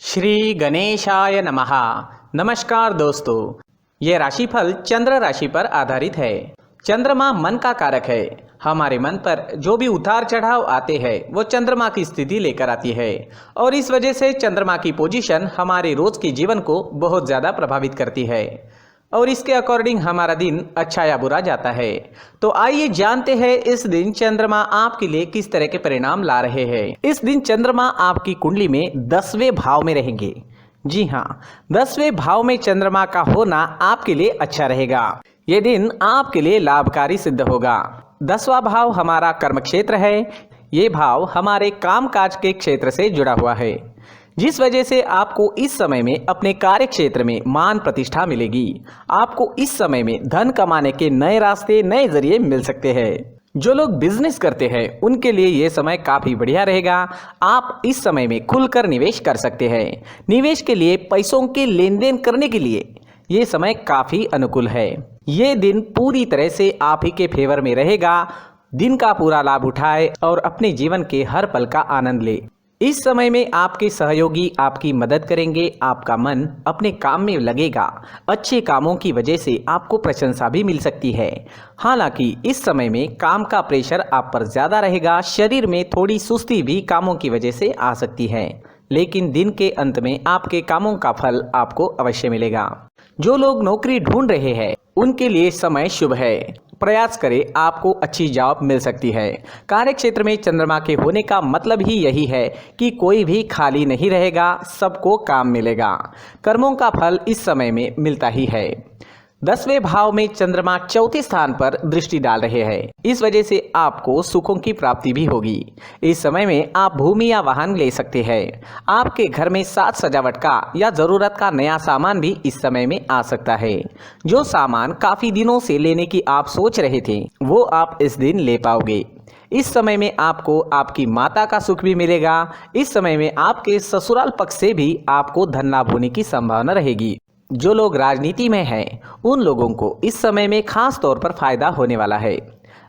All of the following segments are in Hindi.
श्री गणेशाय नमः। नमस्कार दोस्तों, ये राशिफल चंद्र राशि पर आधारित है। चंद्रमा मन का कारक है। हमारे मन पर जो भी उतार चढ़ाव आते हैं वो चंद्रमा की स्थिति लेकर आती है और इस वजह से चंद्रमा की पोजीशन हमारे रोज के जीवन को बहुत ज़्यादा प्रभावित करती है और इसके अकॉर्डिंग हमारा दिन अच्छा या बुरा जाता है। तो आइए जानते हैं इस दिन चंद्रमा आपके लिए किस तरह के परिणाम ला रहे हैं। इस दिन चंद्रमा आपकी कुंडली में 10वें भाव में रहेंगे। जी हाँ, 10वें भाव में चंद्रमा का होना आपके लिए अच्छा रहेगा। ये दिन आपके लिए लाभकारी सिद्ध होगा। 10वां भाव हमारा कर्म क्षेत्र है। ये भाव हमारे कामकाज के क्षेत्र से जुड़ा हुआ है, जिस वजह से आपको इस समय में अपने कार्य क्षेत्र में मान प्रतिष्ठा मिलेगी। आपको इस समय में धन कमाने के नए रास्ते, नए जरिए मिल सकते हैं। जो लोग बिजनेस करते हैं उनके लिए ये समय काफ़ी बढ़िया रहेगा। आप इस समय में खुलकर निवेश कर सकते हैं। निवेश के लिए, पैसों के लेन देन करने के लिए ये समय काफ़ी अनुकूल है। ये दिन पूरी तरह से आप ही के फेवर में रहेगा। दिन का पूरा लाभ उठाए और अपने जीवन के हर पल का आनंद ले। इस समय में आपके सहयोगी आपकी मदद करेंगे। आपका मन अपने काम में लगेगा। अच्छे कामों की वजह से आपको प्रशंसा भी मिल सकती है। हालांकि इस समय में काम का प्रेशर आप पर ज़्यादा रहेगा। शरीर में थोड़ी सुस्ती भी कामों की वजह से आ सकती है, लेकिन दिन के अंत में आपके कामों का फल आपको अवश्य मिलेगा। जो लोग नौकरी ढूंढ रहे हैं उनके लिए समय शुभ है। प्रयास करें, आपको अच्छी जॉब मिल सकती है। कार्य क्षेत्र में चंद्रमा के होने का मतलब ही यही है कि कोई भी खाली नहीं रहेगा, सबको काम मिलेगा। कर्मों का फल इस समय में मिलता ही है। 10वें भाव में चंद्रमा चौथे स्थान पर दृष्टि डाल रहे हैं। इस वजह से आपको सुखों की प्राप्ति भी होगी। इस समय में आप भूमि या वाहन ले सकते हैं। आपके घर में साज सजावट का या ज़रूरत का नया सामान भी इस समय में आ सकता है। जो सामान काफ़ी दिनों से लेने की आप सोच रहे थे वो आप इस दिन ले पाओगे। इस समय में आपको आपकी माता का सुख भी मिलेगा। इस समय में आपके ससुराल पक्ष से भी आपको धन लाभ होने की संभावना रहेगी। जो लोग राजनीति में हैं उन लोगों को इस समय में खास तौर पर फायदा होने वाला है।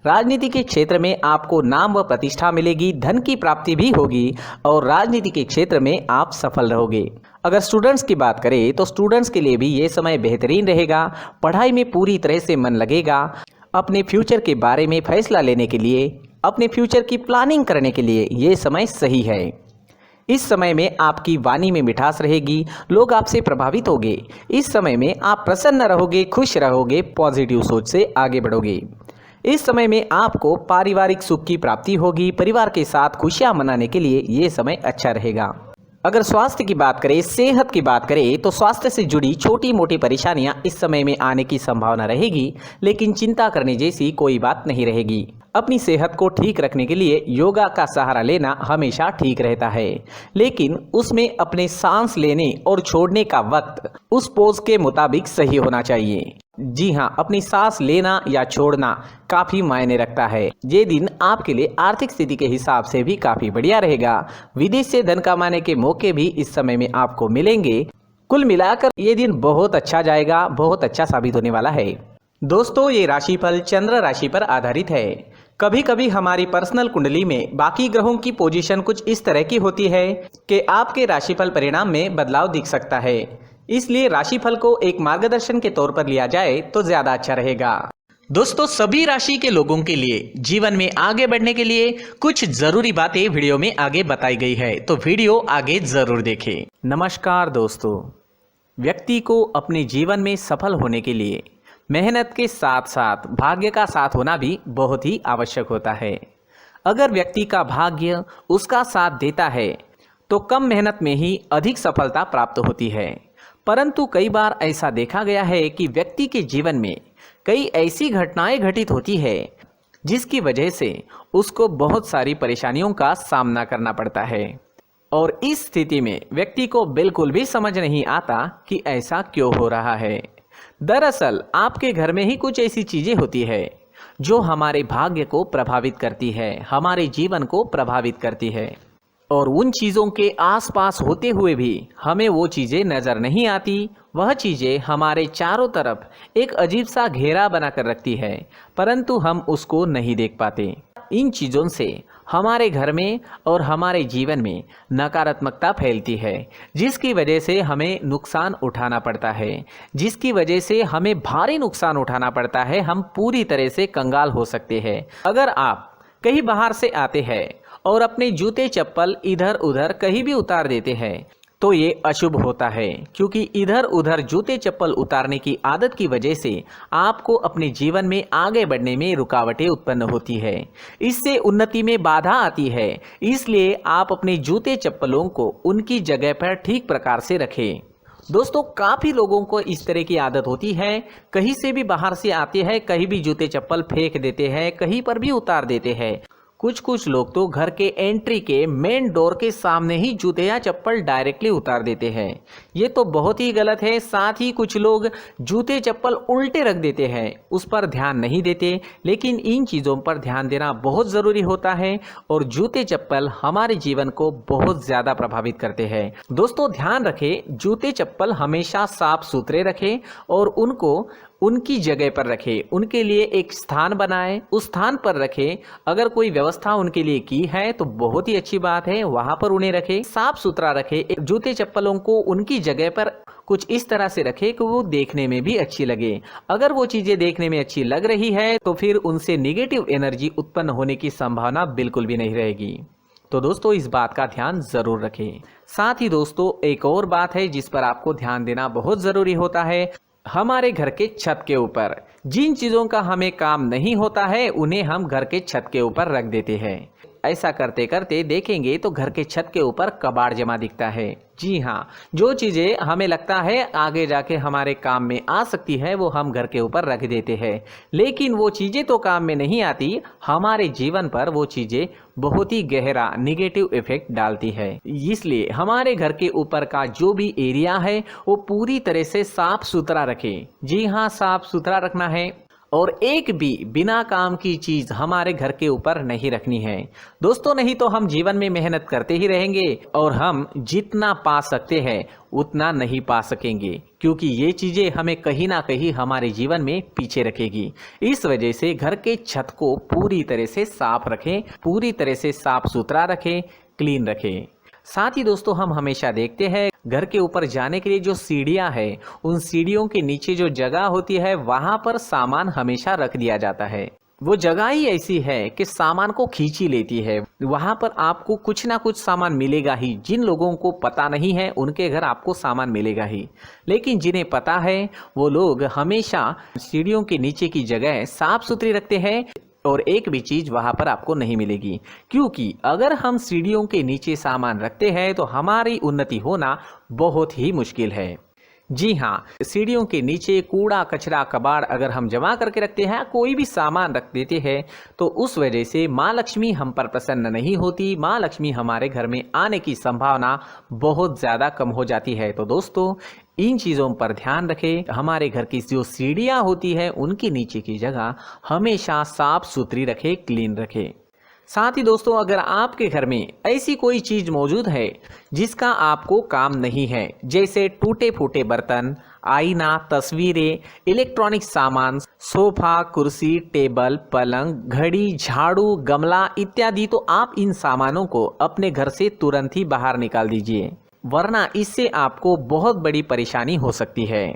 राजनीति के क्षेत्र में आपको नाम व प्रतिष्ठा मिलेगी, धन की प्राप्ति भी होगी और राजनीति के क्षेत्र में आप सफल रहोगे। अगर स्टूडेंट्स की बात करें तो स्टूडेंट्स के लिए भी ये समय बेहतरीन रहेगा। पढ़ाई में पूरी तरह से मन लगेगा। अपने फ्यूचर के बारे में फैसला लेने के लिए, अपने फ्यूचर की प्लानिंग करने के लिए ये समय सही है। इस समय में आपकी वाणी में मिठास रहेगी। लोग आपसे प्रभावित होंगे। इस समय में आप प्रसन्न रहोगे, खुश रहोगे, पॉजिटिव सोच से आगे बढ़ोगे। इस समय में आपको पारिवारिक सुख की प्राप्ति होगी। परिवार के साथ खुशियां मनाने के लिए ये समय अच्छा रहेगा। अगर स्वास्थ्य की बात करें, सेहत की बात करें तो स्वास्थ्य से जुड़ी छोटी मोटी परेशानियां इस समय में आने की संभावना रहेगी, लेकिन चिंता करने जैसी कोई बात नहीं रहेगी। अपनी सेहत को ठीक रखने के लिए योगा का सहारा लेना हमेशा ठीक रहता है, लेकिन उसमें अपने सांस लेने और छोड़ने का वक्त उस पोज के मुताबिक सही होना चाहिए। जी हाँ, अपनी सांस लेना या छोड़ना काफ़ी मायने रखता है। ये दिन आपके लिए आर्थिक स्थिति के हिसाब से भी काफ़ी बढ़िया रहेगा। विदेश से धन कमाने के मौके भी इस समय में आपको मिलेंगे। कुल मिलाकर ये दिन बहुत अच्छा जाएगा, बहुत अच्छा साबित होने वाला है। दोस्तों, ये राशिफल चंद्र राशि पर आधारित है। कभी कभी हमारी पर्सनल कुंडली में बाकी ग्रहों की पोजीशन कुछ इस तरह की होती है कि आपके राशिफल परिणाम में बदलाव दिख सकता है। इसलिए राशिफल को एक मार्गदर्शन के तौर पर लिया जाए तो ज्यादा अच्छा रहेगा। दोस्तों, सभी राशि के लोगों के लिए जीवन में आगे बढ़ने के लिए कुछ जरूरी बातें वीडियो में आगे बताई गई है, तो वीडियो आगे जरूर देखें। नमस्कार दोस्तों, व्यक्ति को अपने जीवन में सफल होने के लिए मेहनत के साथ साथ भाग्य का साथ होना भी बहुत ही आवश्यक होता है। अगर व्यक्ति का भाग्य उसका साथ देता है तो कम मेहनत में ही अधिक सफलता प्राप्त होती है, परंतु कई बार ऐसा देखा गया है कि व्यक्ति के जीवन में कई ऐसी घटनाएं घटित होती है जिसकी वजह से उसको बहुत सारी परेशानियों का सामना करना पड़ता है और इस स्थिति में व्यक्ति को बिल्कुल भी समझ नहीं आता कि ऐसा क्यों हो रहा है। दरअसल आपके घर में ही कुछ ऐसी चीजें होती है जो हमारे भाग्य को प्रभावित करती है, हमारे जीवन को प्रभावित करती है और उन चीज़ों के आसपास होते हुए भी हमें वो चीज़ें नज़र नहीं आती। वह चीज़ें हमारे चारों तरफ एक अजीब सा घेरा बनाकर रखती है, परंतु हम उसको नहीं देख पाते। इन चीज़ों से हमारे घर में और हमारे जीवन में नकारात्मकता फैलती है, जिसकी वजह से हमें नुकसान उठाना पड़ता है, जिसकी वजह से हमें भारी नुकसान उठाना पड़ता है। हम पूरी तरह से कंगाल हो सकते हैं। अगर आप कहीं बाहर से आते हैं और अपने जूते चप्पल इधर उधर कहीं भी उतार देते हैं तो ये अशुभ होता है, क्योंकि इधर उधर जूते चप्पल उतारने की आदत की वजह से आपको अपने जीवन में आगे बढ़ने में रुकावटें उत्पन्न होती है। इससे उन्नति में बाधा आती है। इसलिए आप अपने जूते चप्पलों को उनकी जगह पर ठीक प्रकार से रखें। दोस्तों, काफ़ी लोगों को इस तरह की आदत होती है, कहीं से भी बाहर से आते हैं, कहीं भी जूते चप्पल फेंक देते हैं, कहीं पर भी उतार देते हैं। कुछ लोग तो घर के एंट्री के मेन डोर के सामने ही जूते या चप्पल डायरेक्टली उतार देते हैं। ये तो बहुत ही गलत है। साथ ही कुछ लोग जूते चप्पल उल्टे रख देते हैं, उस पर ध्यान नहीं देते। लेकिन इन चीज़ों पर ध्यान देना बहुत ज़रूरी होता है और जूते चप्पल हमारे जीवन को बहुत ज़्यादा प्रभावित करते हैं। दोस्तों, ध्यान रखें, जूते चप्पल हमेशा साफ सुथरे रखें और उनको उनकी जगह पर रखें। उनके लिए एक स्थान बनाएं, उस स्थान पर रखें। अगर कोई व्यवस्था उनके लिए की है तो बहुत ही अच्छी बात है, वहां पर उन्हें रखें, साफ सुथरा रखें। जूते चप्पलों को उनकी जगह पर कुछ इस तरह से रखें कि वो देखने में भी अच्छी लगे। अगर वो चीजें देखने में अच्छी लग रही है तो फिर उनसे निगेटिव एनर्जी उत्पन्न होने की संभावना बिल्कुल भी नहीं रहेगी। तो दोस्तों, इस बात का ध्यान जरूर रखें। साथ ही दोस्तों, एक और बात है जिस पर आपको ध्यान देना बहुत जरूरी होता है। हमारे घर के छत के ऊपर जिन चीज़ों का हमें काम नहीं होता है उन्हें हम घर के छत के ऊपर रख देते हैं। ऐसा करते करते देखेंगे तो घर के छत के ऊपर कबाड़ जमा दिखता है। जी हाँ, जो चीज़ें हमें लगता है आगे जाके हमारे काम में आ सकती है वो हम घर के ऊपर रख देते हैं, लेकिन वो चीज़ें तो काम में नहीं आती। हमारे जीवन पर वो चीज़ें बहुत ही गहरा निगेटिव इफेक्ट डालती है। इसलिए हमारे घर के ऊपर का जो भी एरिया है वो पूरी तरह से साफ सुथरा रखें। जी हाँ, साफ सुथरा रखना है और एक भी बिना काम की चीज हमारे घर के ऊपर नहीं रखनी है। दोस्तों, नहीं तो हम जीवन में मेहनत करते ही रहेंगे और हम जितना पा सकते हैं उतना नहीं पा सकेंगे, क्योंकि ये चीजें हमें कहीं ना कहीं हमारे जीवन में पीछे रखेगी। इस वजह से घर के छत को पूरी तरह से साफ रखें, पूरी तरह से साफ सुथरा रखें, क्लीन रखें। साथ ही दोस्तों, हम हमेशा देखते हैं घर के ऊपर जाने के लिए जो सीढ़ियां हैं, उन सीढ़ियों के नीचे जो जगह होती है वहां पर सामान हमेशा रख दिया जाता है। वो जगह ही ऐसी है कि सामान को खींची लेती है। वहां पर आपको कुछ ना कुछ सामान मिलेगा ही। जिन लोगों को पता नहीं है उनके घर आपको सामान मिलेगा ही, लेकिन जिन्हें पता है वो लोग हमेशा सीढ़ियों के नीचे की जगह साफ सुथरी रखते हैं और एक भी चीज वहां पर आपको नहीं मिलेगी। क्योंकि अगर हम सीढ़ियों के नीचे सामान रखते हैं तो हमारी उन्नति होना बहुत ही मुश्किल है। जी हाँ, सीढ़ियों के नीचे कूड़ा कचरा कबाड़ अगर हम जमा करके रखते हैं, कोई भी सामान रख देते हैं, तो उस वजह से माँ लक्ष्मी हम पर प्रसन्न नहीं होती। माँ लक्ष्मी हमारे घर में आने की संभावना बहुत ज़्यादा कम हो जाती है। तो दोस्तों, इन चीज़ों पर ध्यान रखें। हमारे घर की जो सीढ़ियाँ होती है उनकी नीचे की जगह हमेशा साफ सुथरी रखें, क्लीन रखें। साथ ही दोस्तों, अगर आपके घर में ऐसी कोई चीज मौजूद है जिसका आपको काम नहीं है, जैसे टूटे फूटे बर्तन, आईना, तस्वीरें, इलेक्ट्रॉनिक सामान, सोफा, कुर्सी, टेबल, पलंग, घड़ी, झाड़ू, गमला इत्यादि, तो आप इन सामानों को अपने घर से तुरंत ही बाहर निकाल दीजिए, वरना इससे आपको बहुत बड़ी परेशानी हो सकती है।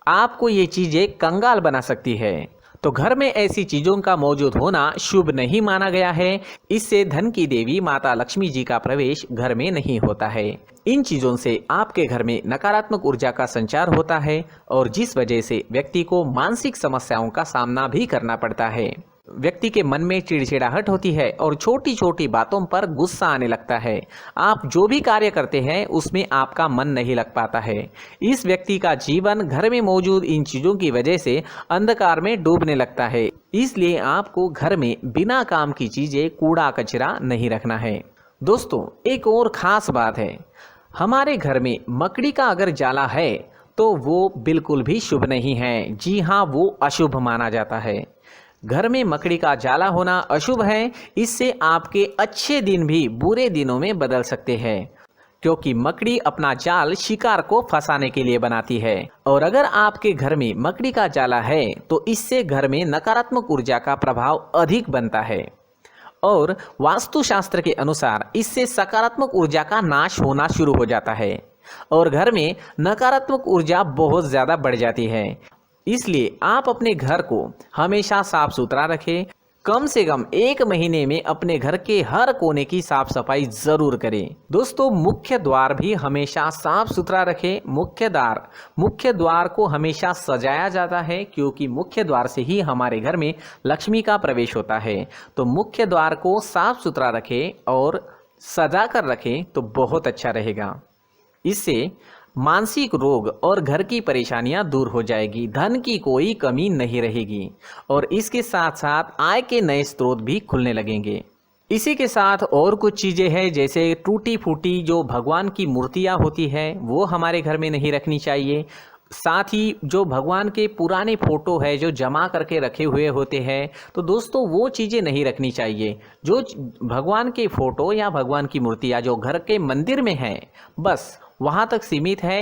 आपको ये चीजें कंगाल बना सकती है। तो घर में ऐसी चीजों का मौजूद होना शुभ नहीं माना गया है। इससे धन की देवी माता लक्ष्मी जी का प्रवेश घर में नहीं होता है। इन चीजों से आपके घर में नकारात्मक ऊर्जा का संचार होता है और जिस वजह से व्यक्ति को मानसिक समस्याओं का सामना भी करना पड़ता है। व्यक्ति के मन में चिड़चिड़ाहट होती है और छोटी छोटी बातों पर गुस्सा आने लगता है। आप जो भी कार्य करते हैं उसमें आपका मन नहीं लग पाता है। इस व्यक्ति का जीवन घर में मौजूद इन चीज़ों की वजह से अंधकार में डूबने लगता है। इसलिए आपको घर में बिना काम की चीज़ें, कूड़ा कचरा नहीं रखना है। दोस्तों, एक और ख़ास बात है, हमारे घर में मकड़ी का अगर जाला है तो वो बिल्कुल भी शुभ नहीं है। जी हाँ, वो अशुभ माना जाता है। घर में मकड़ी का जाला होना अशुभ है। इससे आपके अच्छे दिन भी बुरे दिनों में बदल सकते हैं, क्योंकि मकड़ी अपना जाल शिकार को फंसाने के लिए बनाती है। और अगर आपके घर में मकड़ी का जाला है तो इससे घर में नकारात्मक ऊर्जा का प्रभाव अधिक बनता है और वास्तुशास्त्र के अनुसार इससे सकारात्मक ऊर्जा का नाश होना शुरू हो जाता है और घर में नकारात्मक ऊर्जा बहुत ज़्यादा बढ़ जाती है। इसलिए आप अपने घर को हमेशा साफ सुथरा रखें। कम से कम 1 महीने में अपने घर के हर कोने की साफ सफाई जरूर करें। दोस्तों, मुख्य द्वार भी हमेशा साफ सुथरा रखें। मुख्य द्वार को हमेशा सजाया जाता है क्योंकि मुख्य द्वार से ही हमारे घर में लक्ष्मी का प्रवेश होता है। तो मुख्य द्वार को साफ सुथरा रखें और सजा कर रखें तो बहुत अच्छा रहेगा। इससे मानसिक रोग और घर की परेशानियां दूर हो जाएगी, धन की कोई कमी नहीं रहेगी और इसके साथ साथ आय के नए स्रोत भी खुलने लगेंगे। इसी के साथ और कुछ चीज़ें हैं, जैसे टूटी फूटी जो भगवान की मूर्तियां होती है वो हमारे घर में नहीं रखनी चाहिए। साथ ही जो भगवान के पुराने फोटो है जो जमा करके रखे हुए होते हैं, तो दोस्तों वो चीज़ें नहीं रखनी चाहिए। जो भगवान के फोटो या भगवान की मूर्तियाँ जो घर के मंदिर में हैं बस वहाँ तक सीमित है।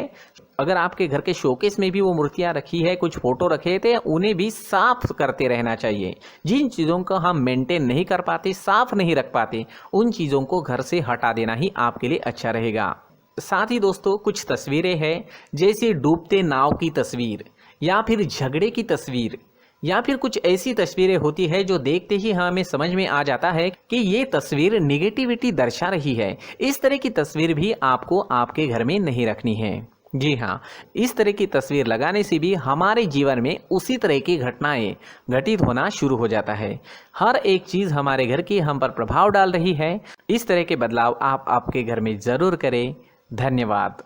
अगर आपके घर के शोकेस में भी वो मूर्तियाँ रखी है, कुछ फोटो रखे थे, उन्हें भी साफ करते रहना चाहिए। जिन चीज़ों को हम मेंटेन नहीं कर पाते, साफ नहीं रख पाते, उन चीज़ों को घर से हटा देना ही आपके लिए अच्छा रहेगा। साथ ही दोस्तों कुछ तस्वीरें हैं, जैसे डूबते नाव की तस्वीर या फिर झगड़े की तस्वीर या फिर कुछ ऐसी तस्वीरें होती है जो देखते ही हमें समझ में आ जाता है कि ये तस्वीर निगेटिविटी दर्शा रही है। इस तरह की तस्वीर भी आपको आपके घर में नहीं रखनी है। जी हाँ, इस तरह की तस्वीर लगाने से भी हमारे जीवन में उसी तरह की घटनाएं घटित होना शुरू हो जाता है। हर एक चीज़ हमारे घर की हम पर प्रभाव डाल रही है। इस तरह के बदलाव आप आपके घर में ज़रूर करें। धन्यवाद।